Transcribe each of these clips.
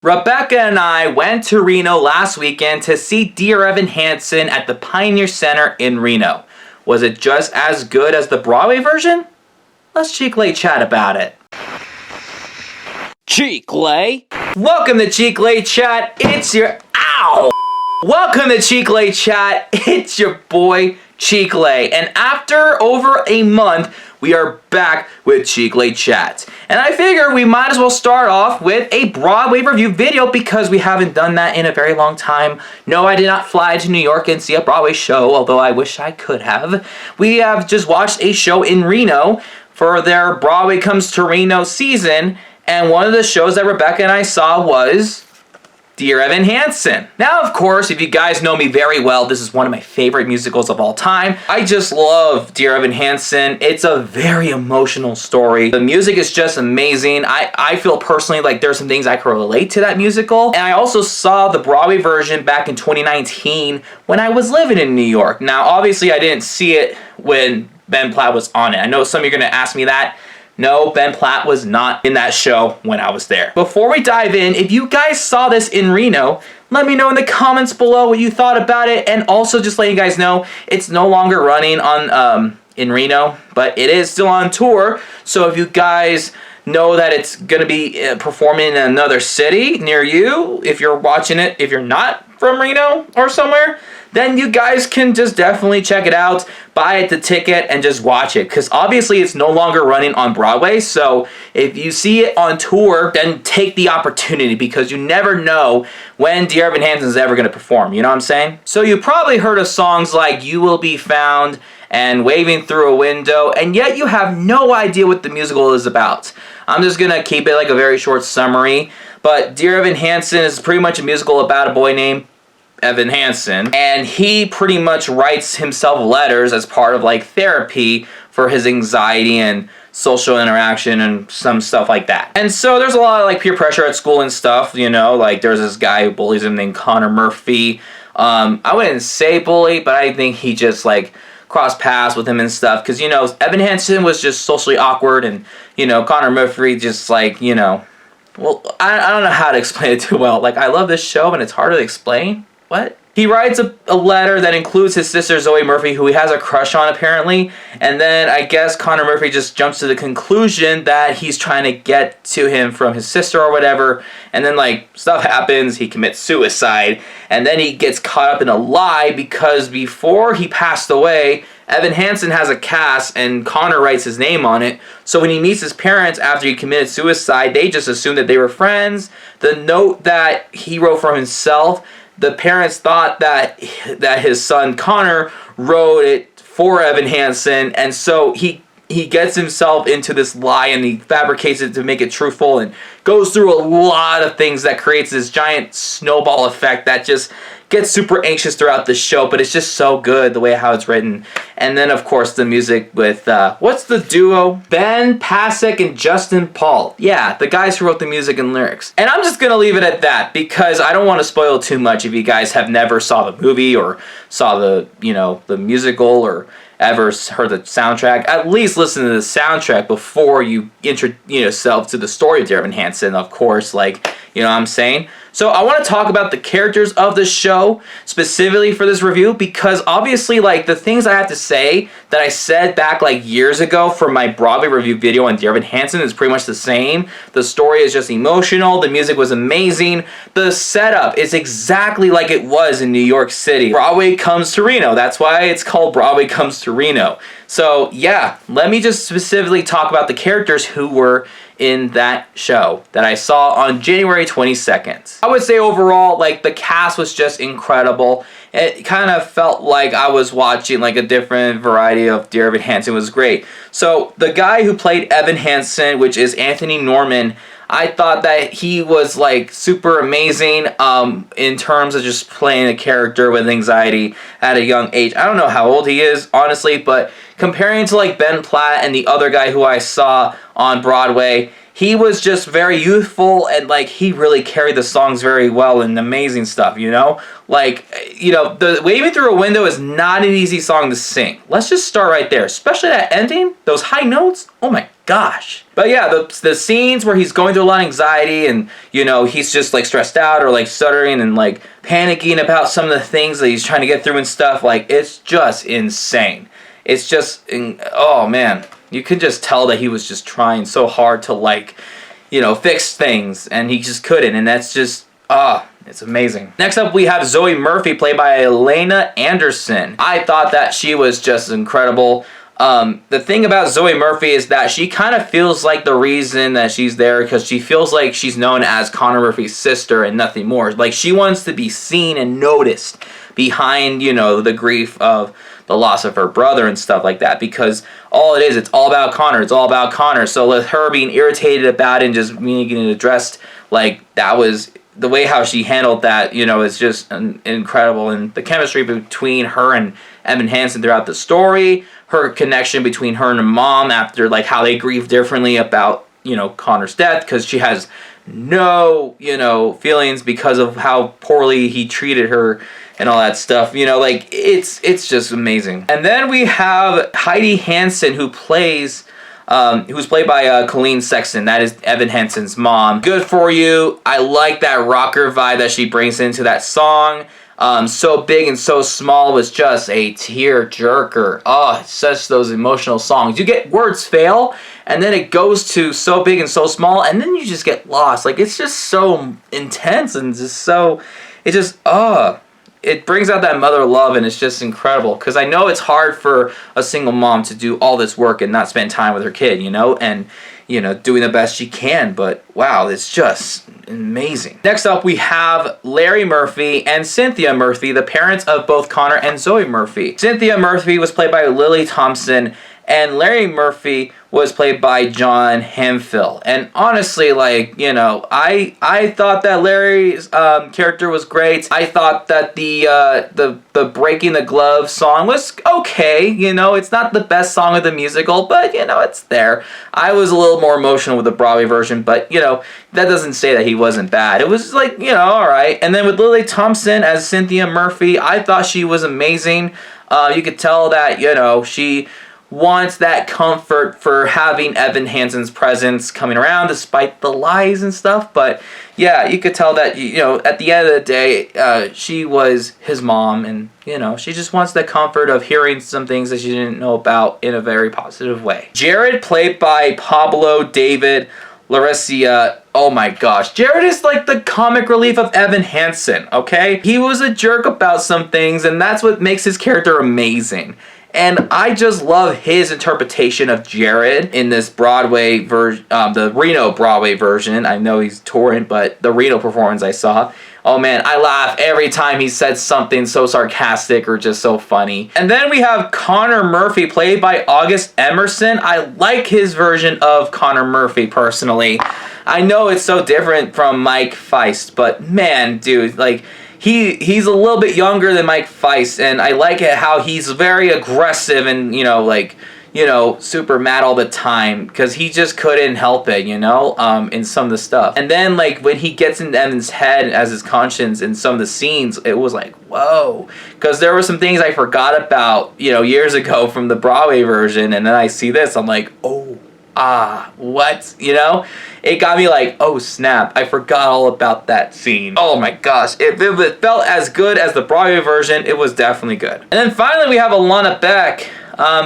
Rebecca and I went to Reno last weekend to see Dear Evan Hansen at the Pioneer Center in Reno. Was it just as good as the Broadway version? Let's Chicle Chat about it. Chicle? Welcome to Chicle Chat. It's your... Ow! Welcome to Chicle Chat. It's your boy Chicle. And after over a month, we are back with Chicle Chat. And I figure we might as well start off with a Broadway review video because we haven't done that in a very long time. No, I did not fly to New York and see a Broadway show, although I wish I could have. We have just watched a show in Reno for their Broadway Comes to Reno season, and one of the shows that Rebecca and I saw was Dear Evan Hansen. Now, of course, if you guys know me very well, this is one of my favorite musicals of all time. I just love Dear Evan Hansen. It's a very emotional story. The music is just amazing. I feel personally like there's some things I can relate to that musical. And I also saw the Broadway version back in 2019 when I was living in New York. Now, obviously, I didn't see it when Ben Platt was on it. I know some of you are going to ask me that. No, Ben Platt was not in that show when I was there. Before we dive in, if you guys saw this in Reno, let me know in the comments below what you thought about it. And also just let you guys know, it's no longer running on in Reno, but it is still on tour. So if you guys know that it's going to be performing in another city near you, if you're watching it, if you're not from Reno or somewhere, then you guys can just definitely check it out, buy the ticket, and just watch it. Because obviously it's no longer running on Broadway, so if you see it on tour, then take the opportunity because you never know when Dear Evan Hansen is ever going to perform, you know what I'm saying? So you probably heard of songs like You Will Be Found and Waving Through a Window, and yet you have no idea what the musical is about. I'm just going to keep it like a very short summary, but Dear Evan Hansen is pretty much a musical about a boy named Evan Hansen, and he pretty much writes himself letters as part of like therapy for his anxiety and social interaction and some stuff like that. And so there's a lot of like peer pressure at school and stuff, you know, like there's this guy who bullies him named Connor Murphy. I wouldn't say bully, but I think he just like crossed paths with him and stuff because, you know, Evan Hansen was just socially awkward, and, you know, Connor Murphy just like, you know, well, I don't know how to explain it too well. Like, I love this show and it's hard to explain. What? He writes a letter that includes his sister Zoe Murphy, who he has a crush on apparently, and then I guess Connor Murphy just jumps to the conclusion that he's trying to get to him from his sister or whatever, and then like stuff happens, he commits suicide, and then he gets caught up in a lie because before he passed away, Evan Hansen has a cast and Connor writes his name on it. So when he meets his parents after he committed suicide, they just assume that they were friends. The note that he wrote for himself, the parents thought that his son Connor wrote it for Evan Hansen, and so he gets himself into this lie and he fabricates it to make it truthful and goes through a lot of things that creates this giant snowball effect that just gets super anxious throughout the show, but it's just so good the way how it's written. And then of course the music with what's the duo? Ben Pasek and Justin Paul. Yeah, the guys who wrote the music and lyrics. And I'm just gonna leave it at that because I don't want to spoil too much if you guys have never saw the movie or saw the, you know, the musical or ever heard the soundtrack. At least listen to the soundtrack before you introduce yourself to the story of Dear Evan Hansen, of course, like, you know what I'm saying? So I want to talk about the characters of the show specifically for this review because obviously like the things I have to say that I said back like years ago for my Broadway review video on Dear Evan Hansen is pretty much the same. The story is just emotional. The music was amazing. The setup is exactly like it was in New York City. Broadway Comes to Reno. That's why it's called Broadway Comes to Reno. So yeah, let me just specifically talk about the characters who were in that show that I saw on January 22nd. I would say overall, like, the cast was just incredible. It kind of felt like I was watching like a different variety of Dear Evan Hansen. It was great. So the guy who played Evan Hansen, which is Anthony Norman, I thought that he was like super amazing in terms of just playing a character with anxiety at a young age. I don't know how old he is, honestly, but comparing to like Ben Platt and the other guy who I saw on Broadway, he was just very youthful and like he really carried the songs very well and amazing stuff, you know? Like, you know, the Waving Through a Window is not an easy song to sing. Let's just start right there, especially that ending, those high notes. Oh my gosh. But yeah, the scenes where he's going through a lot of anxiety and, you know, he's just like stressed out or like stuttering and like panicking about some of the things that he's trying to get through and stuff, like it's just insane. It's just, oh man, you can just tell that he was just trying so hard to like, you know, fix things and he just couldn't, and that's just, it's amazing. Next up, we have Zoe Murphy, played by Elena Anderson. I thought that she was just incredible. The thing about Zoe Murphy is that she kind of feels like the reason that she's there, because she feels like she's known as Connor Murphy's sister and nothing more. Like, she wants to be seen and noticed behind, you know, the grief of the loss of her brother and stuff like that, because all it is, it's all about Connor. It's all about Connor. So with her being irritated about it and just getting it addressed, like, that was the way how she handled that, you know, is just incredible. And the chemistry between her and Evan Hansen throughout the story, her connection between her and her mom after, like, how they grieve differently about, you know, Connor's death, because she has no, you know, feelings because of how poorly he treated her and all that stuff, you know, like, it's just amazing. And then we have Heidi Hansen, who's played by Colleen Sexton. That is Evan Hansen's mom. Good For You. I like that rocker vibe that she brings into that song. So Big and So Small was just a tear jerker. Oh, it's such those emotional songs. You get words fail, and then it goes to So Big and So Small, and then you just get lost. Like, it's just so intense and just so, it just, it brings out that mother love, and it's just incredible. Because I know it's hard for a single mom to do all this work and not spend time with her kid, you know, and, you know, doing the best she can. But wow, it's just amazing. Next up, we have Larry Murphy and Cynthia Murphy, the parents of both Connor and Zoe Murphy. Cynthia Murphy was played by Lily Thompson, and Larry Murphy was played by John Hemphill. And honestly, like, you know, I thought that Larry's character was great. I thought that the Breaking the Glove song was okay. You know, it's not the best song of the musical, but, you know, it's there. I was a little more emotional with the Broadway version, but, you know, that doesn't say that he wasn't bad. It was like, you know, all right. And then with Lily Thompson as Cynthia Murphy, I thought she was amazing. You could tell that, you know, she wants that comfort for having Evan Hansen's presence coming around despite the lies and stuff. But yeah, you could tell that, you know, at the end of the day, she was his mom, and, you know, she just wants the comfort of hearing some things that she didn't know about in a very positive way. Jared, played by Pablo David Larisia. Oh my gosh. Jared is like the comic relief of Evan Hansen, okay? He was a jerk about some things, and that's what makes his character amazing. And I just love his interpretation of Jared in this Broadway version, the Reno Broadway version. I know he's touring, but the Reno performance I saw, oh man, I laugh every time he said something so sarcastic or just so funny. And then we have Connor Murphy, played by August Emerson. I like his version of Connor Murphy personally. I know it's so different from Mike Feist, but man, dude, like, he's a little bit younger than Mike Feist, and I like it how he's very aggressive and, you know, like, you know, super mad all the time, because he just couldn't help it, you know, in some of the stuff. And then, like, when he gets in Evan's head as his conscience in some of the scenes, it was like, whoa, because there were some things I forgot about, you know, years ago from the Broadway version, and then I see this, I'm like, what, you know? It got me like, oh snap, I forgot all about that scene. Oh my gosh, if it felt as good as the Broadway version, it was definitely good. And then finally we have Alana Beck,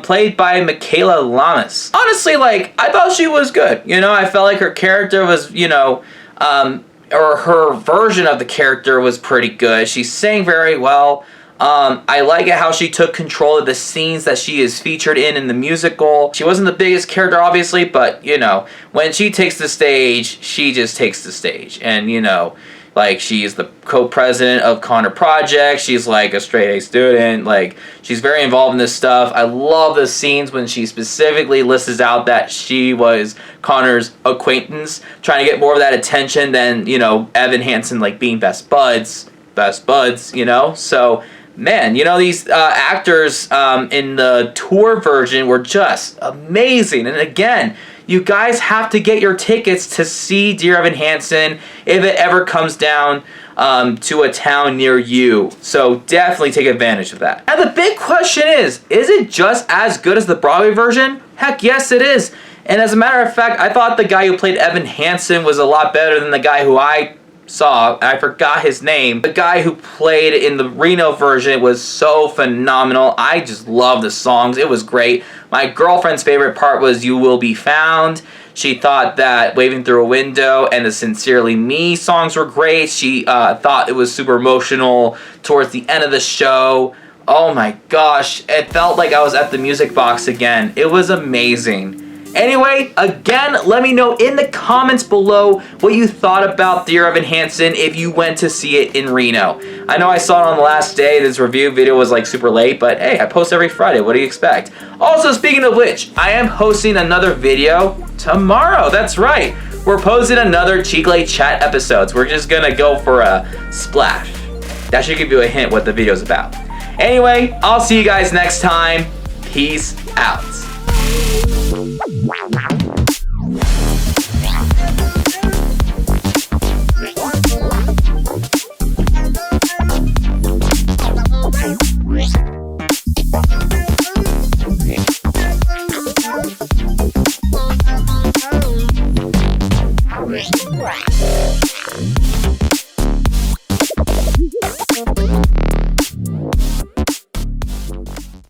played by Michaela Lamas. Honestly, like, I thought she was good. You know, I felt like her character was, you know, or her version of the character was pretty good. She sang very well. I like it how she took control of the scenes that she is featured in the musical. She wasn't the biggest character, obviously, but, you know, when she takes the stage, she just takes the stage. And, you know, like, she's the co-president of Connor Project. She's, like, a straight-A student. Like, she's very involved in this stuff. I love the scenes when she specifically lists out that she was Connor's acquaintance, trying to get more of that attention than, you know, Evan Hansen, like, being best buds, you know? So, man, you know, these actors in the tour version were just amazing. And again, you guys have to get your tickets to see Dear Evan Hansen if it ever comes down to a town near you. So definitely take advantage of that. Now the big question is it just as good as the Broadway version? Heck yes it is. And as a matter of fact, I thought the guy who played Evan Hansen was a lot better than the guy who I saw. I forgot his name. The guy who played in the Reno version was so phenomenal. I just love the songs. It was great. My girlfriend's favorite part was You Will Be Found. She thought that Waving Through a Window and the Sincerely Me songs were great. She thought it was super emotional towards the end of the show. Oh my gosh, it felt like I was at the music box again. It was amazing. Anyway, again, let me know in the comments below what you thought about Dear Evan Hansen if you went to see it in Reno. I know I saw it on the last day. This review video was like super late, but hey, I post every Friday. What do you expect? Also, speaking of which, I am hosting another video tomorrow. That's right. We're posting another Chicle Chat episodes. We're just gonna go for a splash. That should give you a hint what the video's about. Anyway, I'll see you guys next time. Peace out. Wow.